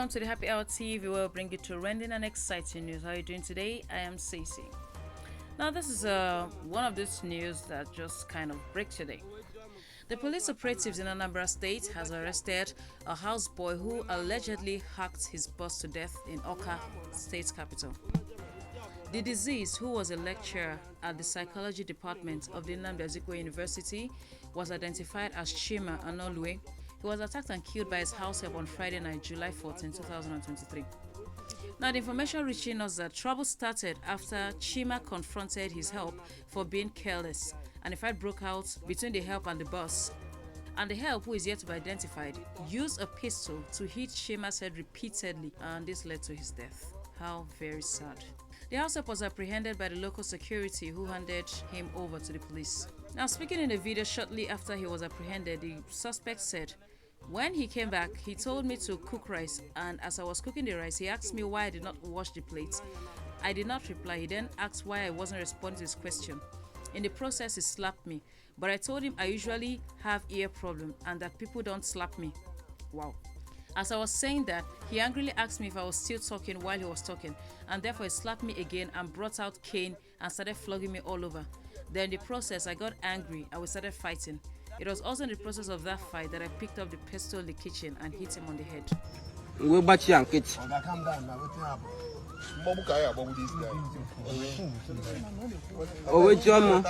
Welcome to the Happy Hour TV, where we'll bring you trending and exciting news. How are you doing today? I am Cece. Now, this is one of those news that just kind of breaks your day. The police operatives in Anambra State has arrested a houseboy who allegedly hacked his boss to death in Awka, state capital. The deceased, who was a lecturer at the psychology department of the Nnamdi Azikiwe University, was identified as Chima Anolue. He was attacked and killed by his househelp on Friday night, July 14, 2023. Now, the information reaching us that trouble started after Chima confronted his help for being careless, and a fight broke out between the help and the boss. And the help, who is yet to be identified, used a pistol to hit Chima's head repeatedly, and this led to his death. How very sad. The househelp was apprehended by the local security, who handed him over to the police. Now, speaking in a video shortly after he was apprehended, the suspect said, "When he came back, he told me to cook rice, and as I was cooking the rice, he asked me why I did not wash the plates. I did not reply. He then asked why I wasn't responding to his question. In the process, he slapped me, but I told him I usually have ear problem and that people don't slap me." Wow. As I was saying that, he angrily asked me if I was still talking while he was talking, and therefore he slapped me again and brought out cane and started flogging me all over. Then in the process, I got angry and we started fighting. It was also in the process of that fight that I picked up the pestle in the kitchen and hit him on the head. We bachi and kitch. Owe jomo.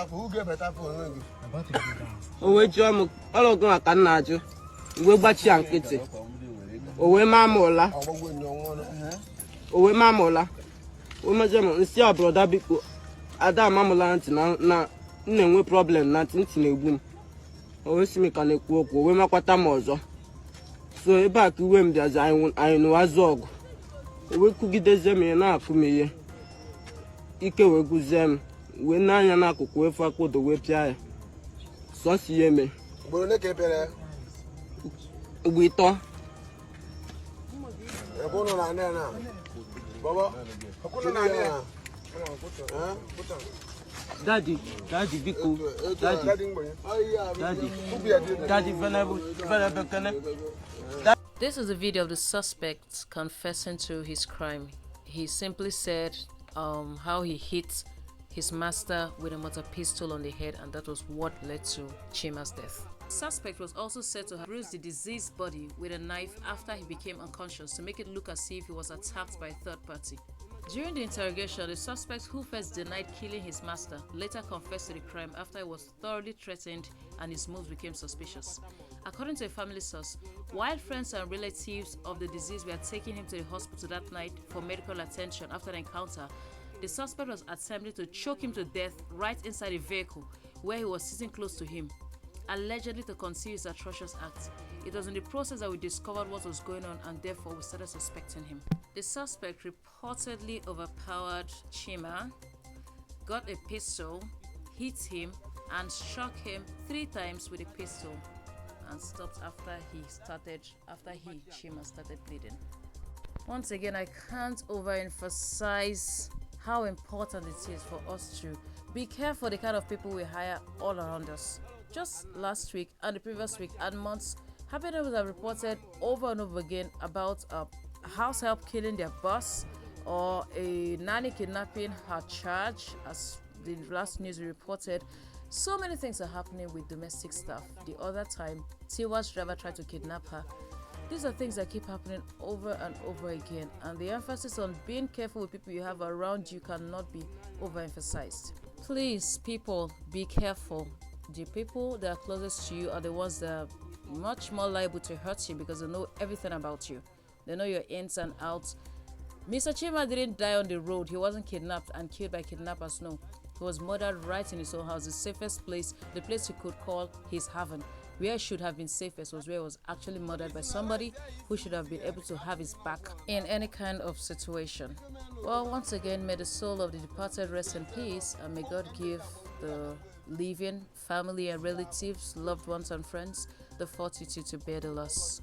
Owe jomo. Ologun akanaju. We bachi and kitch. Owe mamola. Owe mamola. We majemo nsi abroda biko. Ada mamola anti na nne problem na tinti na egbu m. Owe simi ka na-ekwu okwu, owe makwata m ọzọ. So ebe a ka iwe m bịazi anyị n'ụwazụ ọgụ. Owe kụgideze m ihe na-akụ m ihe. Ike wee guzie m, wee n'anya n'akụkụ wee fakodo wee pịa ya. Sọsi ihe me. Ugboro ole ka e pịara? Ugbo ịtọ. Ebe ụnụ na-anị ya na? Baba, ọkụnụ na-anị ya? Daddy, biko, Daddy, venerable. This is a video of the suspect confessing to his crime. He simply said how he hit his master with a mortar pistol on the head, and that was what led to Chima's death. The suspect was also said to have bruised the deceased body with a knife after he became unconscious to make it look as if he was attacked by a third party. During the interrogation, the suspect, who first denied killing his master, later confessed to the crime after he was thoroughly threatened and his moves became suspicious. According to a family source, while friends and relatives of the deceased were taking him to the hospital that night for medical attention after the encounter, the suspect was attempting to choke him to death right inside the vehicle where he was sitting close to him, allegedly to conceal his atrocious act. It was in the process that we discovered what was going on, and therefore we started suspecting him. The suspect reportedly overpowered Chima, got a pistol, hit him, and struck him 3 times with a pistol, and stopped after Chima started bleeding. Once again, I can't overemphasize how important it is for us to be careful the kind of people we hire all around us. Just last week and the previous week and months, Happy Neighbors have reported over and over again about house help killing their boss, or a nanny kidnapping her charge, as the last news we reported. So many things are happening with domestic staff. The other time, Tiwa's driver tried to kidnap her. These are things that keep happening over and over again, and the emphasis on being careful with people you have around you cannot be overemphasized. Please, people, be careful. The people that are closest to you are the ones that are much more liable to hurt you because they know everything about you. They know your ins and outs. Mr. Chima didn't die on the road. He wasn't kidnapped and killed by kidnappers, no. He was murdered right in his own house, the safest place, the place he could call his haven. Where he should have been safest was where he was actually murdered by somebody who should have been able to have his back in any kind of situation. Well, once again, may the soul of the departed rest in peace, and may God give the living, family and relatives, loved ones and friends, the fortitude to bear the loss.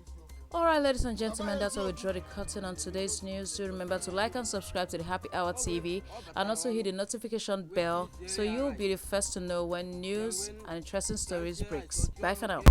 Alright, ladies and gentlemen, that's how we draw the curtain on today's news. Do remember to like and subscribe to the Happy Hour TV, and also hit the notification bell so you'll be the first to know when news and interesting stories breaks. Bye for now.